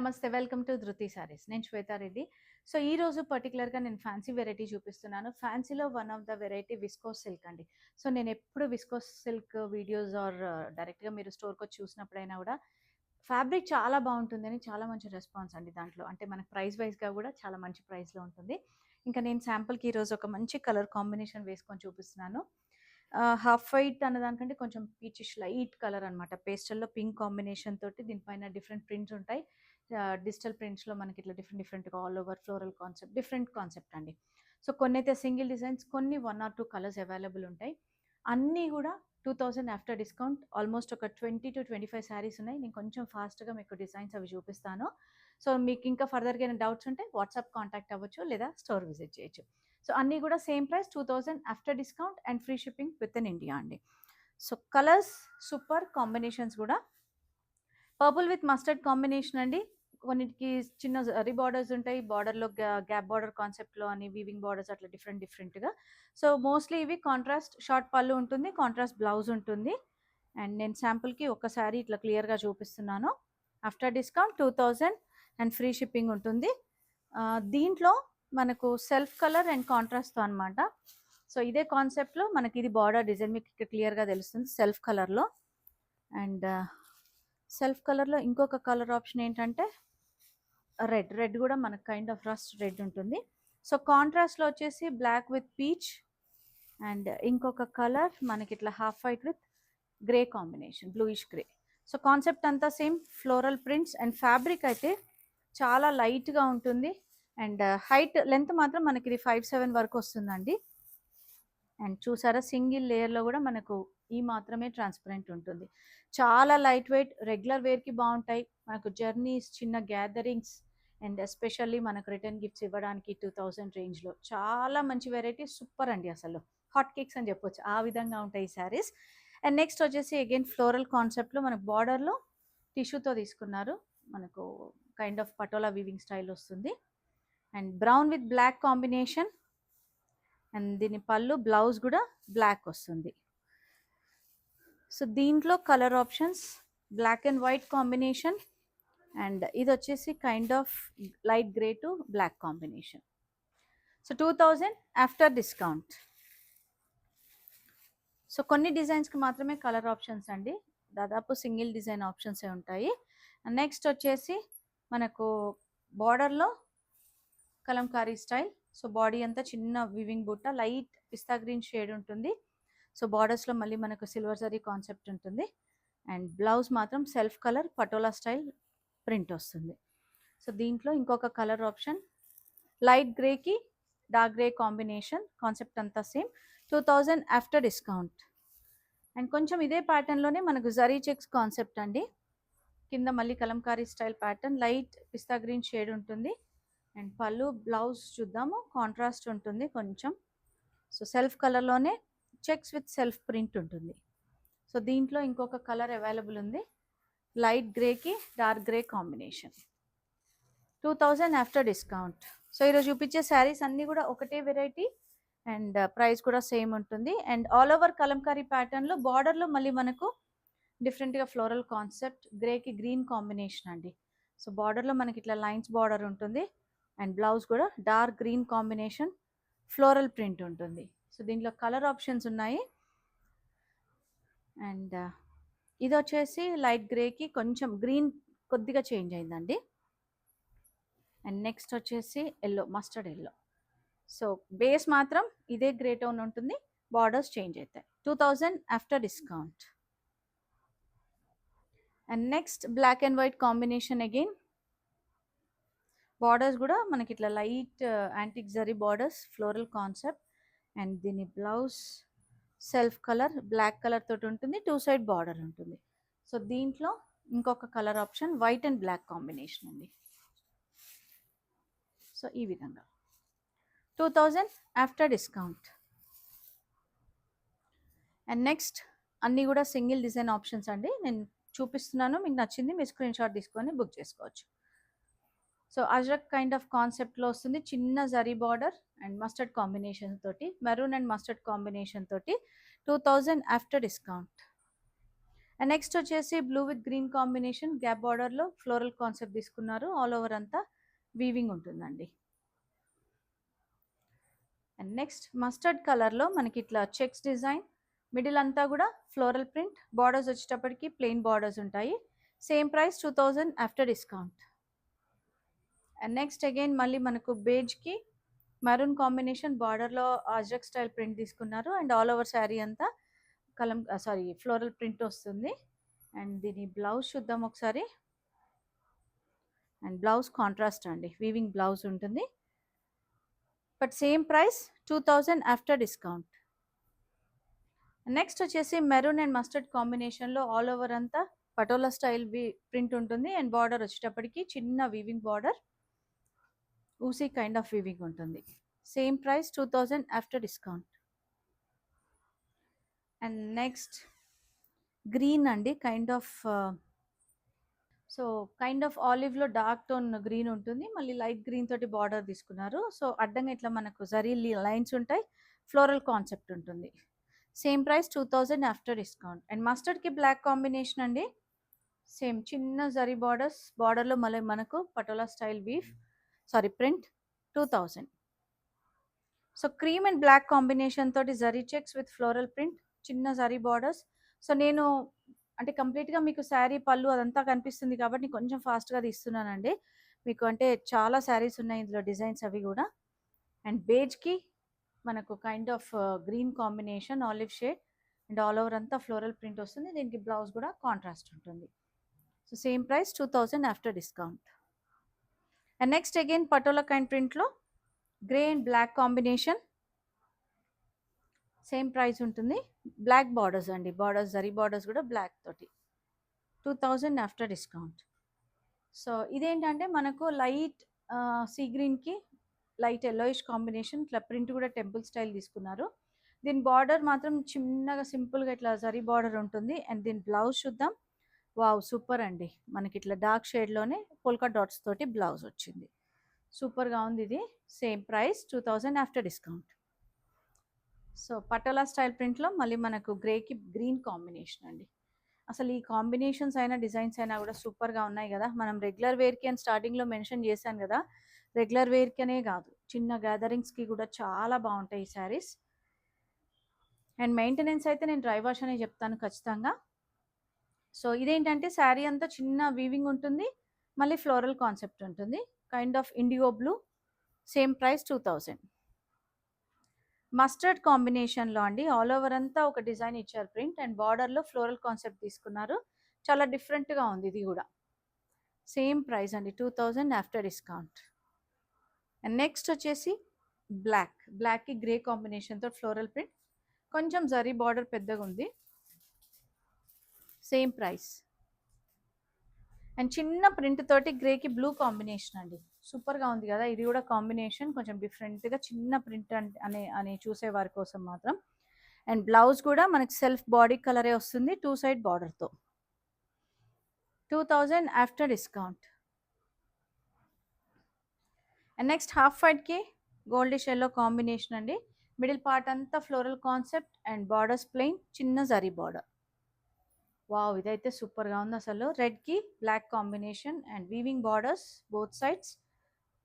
నమస్తే. Welcome to ధృతి సారీస్. నేను శ్వేతారెడ్డి. సో, ఈరోజు పర్టిక్యులర్‌గా నేను ఫ్యాన్సీ వెరైటీ చూపిస్తున్నాను. ఫ్యాన్సీలో one of the variety viscose silk అండి. సో, నేనెప్పుడు విస్కోస్ సిల్క్ వీడియోస్ ఆర్ డైరెక్ట్‌గా మీరు స్టోర్‌కొచ్చి చూసినప్పుడైనా గూడా ఫ్యాబ్రిక్ చాలా బావుంటుందని చాలా మంచి రెస్పాన్స్ అండి దాంట్లో. అంటే మనకి ప్రైస్ వైస్‌గా గూడా చాలా మంచి ప్రైస్‌లో ఉంటుంది. ఇంకా నేను శాంపుల్‌కి ఈరోజు ఒక మంచి కలర్ కాంబినేషన్ వేసుకొని చూపిస్తున్నాను. హాఫ్ వైట్ అన్నదానికంటే కొంచెం పీచిష్ లైట్ కలర్ అనమాట. పేస్టల్‌లో పింక్ కాంబినేషన్ తోటి దీనిపైన డిఫరెంట్ ప్రింట్స్ ఉంటాయి. డిజిటల్ ప్రింట్స్‌లో మనకి ఇట్లా డిఫరెంట్‌గా all over floral concept, different concept అండి. సో, కొన్నైతే సింగిల్ డిజైన్స్, కొన్ని 1 ఆర్ 2 కలర్స్ అవైలబుల్ ఉంటాయి. అన్నీ గూడా 2000 ఆఫ్టర్ డిస్కౌంట్. ఆల్మోస్ట్ ఒక 20-25 శారీస్ ఉన్నాయి. నేను కొంచెం ఫాస్ట్‌గా మీకు డిజైన్స్ అవి చూపిస్తాను. సో, మీకు ఇంకా ఫర్దర్‌గా ఏమైనా డౌట్స్ ఉంటే వాట్సాప్ కాంటాక్ట్ అవ్వచ్చు, లేదా స్టోర్ విజిట్ చేయొచ్చు. సో, అన్నీ గూడా same price 2000 after discount and free shipping with in India అండి. సో, కలర్స్ సూపర్, కాంబినేషన్స్ గూడా పర్పుల్ విత్ మస్టర్డ్ కాంబినేషన్ అండి. కొన్నిటికి చిన్న జరీ బార్డర్స్ ఉంటాయి. బార్డర్‌లో గ్యాప్ బార్డర్ కాన్సెప్ట్‌లో అని వీవింగ్ బార్డర్స్ అట్లా డిఫరెంట్‌గా. సో, మోస్ట్‌లీ ఇవి కాంట్రాస్ట్ షార్ట్ పళ్ళు ఉంటుంది. కాంట్రాస్ట్ బ్లౌజ్ ఉంటుంది. అండ్ నేను శాంపుల్‌కి ఒక శారీ ఇట్లా క్లియర్‌గా చూపిస్తున్నాను. After discount 2000 and free shipping ఉంటుంది. దీంట్లో మనకు సెల్ఫ్ కలర్ అండ్ కాంట్రాస్ట్‌తో అనమాట. సో, ఇదే కాన్సెప్ట్‌లో మనకి ఇది బార్డర్ డిజైన్ మీకు ఇక్కడ క్లియర్‌గా తెలుస్తుంది సెల్ఫ్ కలర్‌లో. అండ్ సెల్ఫ్ కలర్‌లో ఇంకొక కలర్ ఆప్షన్ ఏంటంటే రెడ్ గూడా మనకు కైండ్ ఆఫ్ రస్ట్ రెడ్ ఉంటుంది. సో, కాంట్రాస్ట్‌లో వచ్చేసి బ్లాక్ విత్ పీచ్ అండ్ ఇంకొక కలర్ మనకి ఇట్లా half white with grey combination, bluish grey. So, concept అంతా same floral prints and fabric అయితే చాలా లైట్‌గా ఉంటుంది. అండ్ హైట్ లెంత్ మాత్రం మనకి ఇది 5'7" వరకు వస్తుందండి. అండ్ చూసారా సింగిల్ లేయర్‌లో గూడా మనకు ఈ మాత్రమే ట్రాన్స్పరెంట్ ఉంటుంది. చాలా లైట్ వెయిట్, రెగ్యులర్ వేర్‌కి బావుంటాయి. మనకు జర్నీస్, చిన్న గ్యాదరింగ్స్ అండ్ ఎస్పెషల్లీ మనకు రిటర్న్ గిఫ్ట్స్ ఇవ్వడానికి 2000 రేంజ్‌లో చాలా మంచి వెరైటీ, సూపర్ అండి అసలు. హాట్ కేక్స్ అని చెప్పొచ్చు. ఆ విధంగా ఉంటాయి ఈ శారీస్. అండ్ నెక్స్ట్ వచ్చేసి అగైన్ ఫ్లోరల్ కాన్సెప్ట్‌లో మనకు బార్డర్‌లో టిష్యూతో తీసుకున్నారు. మనకు kind of Patola weaving style వస్తుంది. And brown with black combination. And దీని పళ్ళు, బ్లౌజ్ కూడా బ్లాక్ వస్తుంది. సో, దీంట్లో colour options black and white combination and ఇది వచ్చేసి kind of light grey to black combination. So, 2000 after discount. So, కొన్ని డిజైన్స్కి మాత్రమే కలర్ ఆప్షన్స్ అండి. దాదాపు సింగిల్ డిజైన్ ఆప్షన్సే ఉంటాయి. నెక్స్ట్ వచ్చేసి మనకు బార్డర్లో కలంకారీ స్టైల్. సో, బాడీ అంతా చిన్న వివింగ్ బుట్ట, లైట్ పిస్తా గ్రీన్ షేడ్ ఉంటుంది. సో, బార్డర్స్‌లో మళ్ళీ మనకు సిల్వర్ జరీ కాన్సెప్ట్ ఉంటుంది. అండ్ బ్లౌజ్ మాత్రం self colour patola style print వస్తుంది. సో, దీంట్లో ఇంకొక కలర్ ఆప్షన్ లైట్ గ్రేకి డార్క్ గ్రే కాంబినేషన్. కాన్సెప్ట్ అంతా సేమ్. 2000 after discount. అండ్ కొంచెం ఇదే ప్యాటర్న్‌లోనే మనకు జరీ చెక్స్ కాన్సెప్ట్ అండి. కింద మళ్ళీ kalamkari style pattern, light pista green shade ఉంటుంది. అండ్ పళ్ళు, బ్లౌజ్ చూద్దాము. కాంట్రాస్ట్ ఉంటుంది కొంచెం. సో, సెల్ఫ్ కలర్‌లోనే చెక్స్ విత్ సెల్ఫ్ ప్రింట్ ఉంటుంది. సో, దీంట్లో ఇంకొక కలర్ అవైలబుల్ ఉంది. లైట్ గ్రేకి dark grey combination. 2000 after discount. So, ఈరోజు చూపించే శారీస్ అన్నీ కూడా ఒకటే వెరైటీ అండ్ ప్రైస్ కూడా సేమ్ ఉంటుంది. అండ్ ఆల్ ఓవర్ కలంకారీ ప్యాటర్న్‌లో బార్డర్‌లో మళ్ళీ మనకు డిఫరెంట్‌గా ఫ్లోరల్ కాన్సెప్ట్, గ్రేకి గ్రీన్ కాంబినేషన్ అండి. సో, బార్డర్‌లో మనకి ఇట్లా లైన్స్ బార్డర్ ఉంటుంది. అండ్ బ్లౌజ్ కూడా dark green combination, floral print ఉంటుంది. సో, దీంట్లో కలర్ ఆప్షన్స్ ఉన్నాయి. అండ్ ఇది వచ్చేసి లైట్ గ్రేకి కొంచెం గ్రీన్ కొద్దిగా చేంజ్ అయిందండి. అండ్ నెక్స్ట్ వచ్చేసి yellow, mustard yellow. So, base మాత్రం ఇదే గ్రే టోన్ ఉంటుంది. బార్డర్స్ చేంజ్ అవుతాయి. 2000 after discount. And next black and white combination again. Borders కూడా మనకి ఇట్లా light antique zari borders, floral concept. And దీని blouse self colour black colour తోటి ఉంటుంది. 2 సైడ్ బార్డర్ ఉంటుంది. సో, దీంట్లో ఇంకొక colour option white and black combination అండి. సో, ఈ విధంగా 2000 ఆఫ్టర్ డిస్కౌంట్. అండ్ నెక్స్ట్ అన్నీ కూడా సింగిల్ డిజైన్ ఆప్షన్స్ అండి. నేను చూపిస్తున్నాను, మీకు నచ్చింది మీరు స్క్రీన్ షాట్ తీసుకొని బుక్ చేసుకోవచ్చు. సో, అజ్రక్ కైండ్ ఆఫ్ కాన్సెప్ట్‌లో వస్తుంది. చిన్న zari border and mustard combination తోటి, మెరూన్ అండ్ మస్టర్డ్ కాంబినేషన్ తోటి 2000 ఆఫ్టర్ డిస్కౌంట్. అండ్ నెక్స్ట్ వచ్చేసి blue with green combination gap బార్డర్లో ఫ్లోరల్ కాన్సెప్ట్ తీసుకున్నారు. ఆల్ ఓవర్ అంతా వీవింగ్ ఉంటుందండి. అండ్ నెక్స్ట్ మస్టర్డ్ కలర్లో మనకి ఇట్లా చెక్స్ డిజైన్, మిడిల్ అంతా కూడా ఫ్లోరల్ ప్రింట్, బార్డర్స్ వచ్చేటప్పటికి ప్లెయిన్ బార్డర్స్ ఉంటాయి. Same price 2000 after discount. And next again మళ్ళీ మనకు బేజ్కి మెరూన్ కాంబినేషన్ బార్డర్లో అజ్రక్ స్టైల్ ప్రింట్ తీసుకున్నారు. అండ్ ఆల్ ఓవర్ శారీ అంతా ఫ్లోరల్ ప్రింట్ వస్తుంది. అండ్ దీని బ్లౌజ్ చూద్దాం ఒకసారి. అండ్ బ్లౌజ్ కాంట్రాస్ట్ అండి, వీవింగ్ బ్లౌజ్ ఉంటుంది. But same price 2000 after discount. Next వచ్చేసి మెరూన్ అండ్ మస్టర్డ్ కాంబినేషన్లో ఆల్ ఓవర్ అంతా పటోలా స్టైల్ ప్రింట్ ఉంటుంది. అండ్ బార్డర్ వచ్చేటప్పటికి చిన్న వీవింగ్ బార్డర్, ఊసీ కైండ్ ఆఫ్ వీవింగ్ ఉంటుంది. Same price 2000 after discount. And next green అండి, కైండ్ ఆఫ్ ఆలివ్లో డార్క్ టోన్ గ్రీన్ ఉంటుంది. మళ్ళీ లైట్ గ్రీన్ తోటి బార్డర్ తీసుకున్నారు. సో అడ్డంగా ఇట్లా మనకు జరీ లైన్స్ ఉంటాయి, ఫ్లోరల్ కాన్సెప్ట్ ఉంటుంది. Same price 2000 after discount. And మస్టర్డ్కి బ్లాక్ కాంబినేషన్ అండి, సేమ్ చిన్న జరీ బార్డర్లో మళ్ళీ మనకు patola style print 2000. So cream and black combination తోటి zari checks with floral print, చిన్న జరీ బార్డర్స్. సో నేను అంటే కంప్లీట్గా మీకు శారీ పళ్ళు అదంతా కనిపిస్తుంది కాబట్టి కొంచెం ఫాస్ట్గా తీస్తున్నానండి మీకు, అంటే చాలా శారీస్ ఉన్నాయి ఇందులో డిజైన్స్ అవి కూడా. అండ్ బేజ్కి మనకు kind of green combination olive shade and all over అంతా ఫ్లోరల్ ప్రింట్ వస్తుంది. దీనికి బ్లౌజ్ కూడా కాంట్రాస్ట్ ఉంటుంది. So same price 2000 after discount. And next again patola kind ప్రింట్లో grey and black combination, same price ఉంటుంది. బ్లాక్ బార్డర్స్ అండి, బార్డర్స్ జరీ బార్డర్స్ కూడా black తోటి 2000 ఆఫ్టర్ డిస్కౌంట్. సో ఇదేంటంటే మనకు లైట్ సీ గ్రీన్కి లైట్ ఎల్లోయిష్ కాంబినేషన్, ఇట్లా ప్రింట్ కూడా టెంపుల్ స్టైల్ తీసుకున్నారు. దీని బార్డర్ మాత్రం చిన్నగా సింపుల్గా ఇట్లా జరీ బార్డర్ ఉంటుంది. అండ్ దీని బ్లౌజ్ చూద్దాం. వావ్ సూపర్ అండి, మనకి ఇట్లా డార్క్ షేడ్లోనే పోల్కా డాట్స్ తోటి బ్లౌజ్ వచ్చింది. సూపర్గా ఉంది ఇది. Same price 2000 after discount. So patola style ప్రింట్లో మళ్ళీ మనకు గ్రేకి గ్రీన్ కాంబినేషన్ అండి. అసలు ఈ కాంబినేషన్స్ అయినా డిజైన్స్ అయినా కూడా సూపర్గా ఉన్నాయి కదా. మనం రెగ్యులర్ వేర్కి అని స్టార్టింగ్లో మెన్షన్ చేశాను కదా, రెగ్యులర్ వేర్కి అనే కాదు చిన్న గ్యాదరింగ్స్కి కూడా చాలా బాగుంటాయి ఈ శారీస్. అండ్ మెయింటెనెన్స్ అయితే నేను డ్రై వాష్ అనే చెప్తాను ఖచ్చితంగా. సో ఇదేంటంటే శారీ అంతా చిన్న వీవింగ్ ఉంటుంది, మళ్ళీ ఫ్లోరల్ కాన్సెప్ట్ ఉంటుంది, kind of IndiGo blue. Same price 2000. Mustard కాంబినేషన్లో అండి, ఆల్ ఓవర్ అంతా ఒక డిజైన్ ఇచ్చారు ప్రింట్, అండ్ బార్డర్లో ఫ్లోరల్ కాన్సెప్ట్ తీసుకున్నారు. చాలా డిఫరెంట్గా ఉంది ఇది కూడా. సేమ్ ప్రైస్ అండి 2000 ఆఫ్టర్ డిస్కౌంట్. అండ్ నెక్స్ట్ వచ్చేసి బ్లాక్కి గ్రే కాంబినేషన్తో ఫ్లోరల్ ప్రింట్, కొంచెం జరీ బార్డర్ పెద్దగా ఉంది. Same price. అండ్ చిన్న ప్రింట్ తోటి గ్రేకి బ్లూ కాంబినేషన్ అండి, సూపర్గా ఉంది కదా. ఇది కూడా కాంబినేషన్ కొంచెం డిఫరెంట్గా చిన్న ప్రింట్ అని చూసేవారి కోసం మాత్రం. అండ్ బ్లౌజ్ కూడా మనకి సెల్ఫ్ బాడీ కలరే వస్తుంది, 2 సైడ్ బార్డర్తో. 2000 after discount. And next half వైట్కి గోల్డిష్ ఎల్లో కాంబినేషన్ అండి, మిడిల్ పార్ట్ అంతా floral concept and borders plain, చిన్న జరీ బార్డర్. వావ్ ఇదైతే సూపర్గా ఉంది అసలు. రెడ్కి black combination and weaving borders both sides,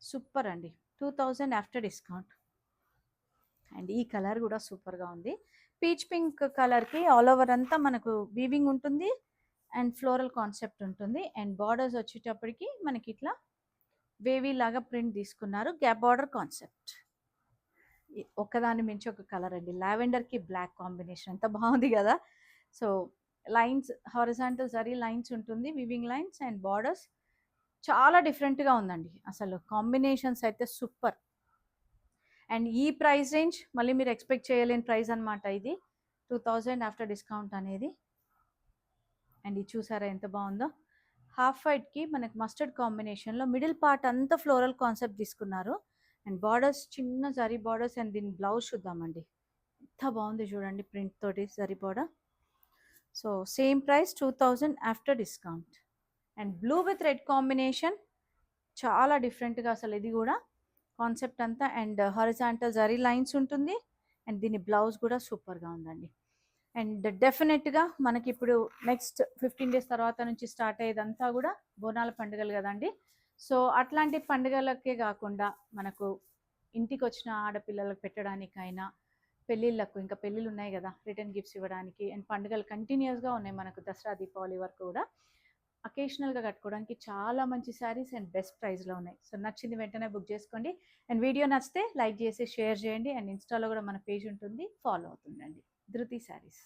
super అండి. 2000 ఆఫ్టర్ డిస్కౌంట్. అండ్ ఈ కలర్ కూడా సూపర్గా ఉంది, పీచ్ పింక్ కలర్కి ఆల్ ఓవర్ అంతా మనకు వీవింగ్ ఉంటుంది అండ్ ఫ్లోరల్ కాన్సెప్ట్ ఉంటుంది. అండ్ బార్డర్స్ వచ్చేటప్పటికి మనకి ఇట్లా వేవీ లాగా ప్రింట్ తీసుకున్నారు, గ్యాప్ బార్డర్ కాన్సెప్ట్. ఒకదాని మించి ఒక కలర్ అండి, లావెండర్కి బ్లాక్ కాంబినేషన్ ఎంత బాగుంది కదా. So lines horizontal zari lines ఉంటుంది, వివింగ్ లైన్స్ అండ్ బార్డర్స్ చాలా డిఫరెంట్గా ఉందండి అసలు. కాంబినేషన్స్ అయితే సూపర్. అండ్ ఈ ప్రైస్ రేంజ్ మళ్ళీ మీరు ఎక్స్పెక్ట్ చేయలేని ప్రైస్ అనమాట ఇది, 2000 ఆఫ్టర్ డిస్కౌంట్ అనేది. అండ్ ఇది చూసారా ఎంత బాగుందో. హాఫ్ వైట్కి మనకి మస్టర్డ్ కాంబినేషన్లో మిడిల్ పార్ట్ అంతా ఫ్లోరల్ కాన్సెప్ట్ తీసుకున్నారు అండ్ బార్డర్స్ చిన్న జరీ బార్డర్స్. అండ్ దీని బ్లౌజ్ చూద్దామండి, ఎంత బాగుంది చూడండి ప్రింట్ తోటి zari border. So same price 2000 after discount. And blue with red combination చాలా డిఫరెంట్గా అసలు ఇది కూడా కాన్సెప్ట్ అంతా. అండ్ హారిజాంటల్ జరీ లైన్స్ ఉంటుంది అండ్ దీని బ్లౌజ్ కూడా సూపర్గా ఉందండి. అండ్ డెఫినెట్గా మనకి ఇప్పుడు నెక్స్ట్ 15 డేస్ తర్వాత నుంచి స్టార్ట్ అయ్యేదంతా కూడా బోనాల పండుగలు కదండి. సో అట్లాంటి పండుగలకే కాకుండా మనకు ఇంటికి వచ్చిన ఆడపిల్లలకు పెట్టడానికైనా, పెళ్ళిళ్ళకు ఇంకా పెళ్ళిళ్ళు ఉన్నాయి కదా, రిటర్న్ గిఫ్ట్స్ ఇవ్వడానికి, అండ్ పండుగలు కంటిన్యూస్గా ఉన్నాయి మనకు దసరా దీపావళి వరకు కూడా. అకేషనల్గా కట్టుకోవడానికి చాలా మంచి శారీస్ అండ్ బెస్ట్ ప్రైస్లో ఉన్నాయి. సో నచ్చింది వెంటనే బుక్ చేసుకోండి. అండ్ వీడియో నచ్చితే లైక్ చేసి షేర్ చేయండి. అండ్ ఇన్స్టాలో కూడా మన పేజ్ ఉంటుంది, ఫాలో అవుతుండండి. ధృతి శారీస్.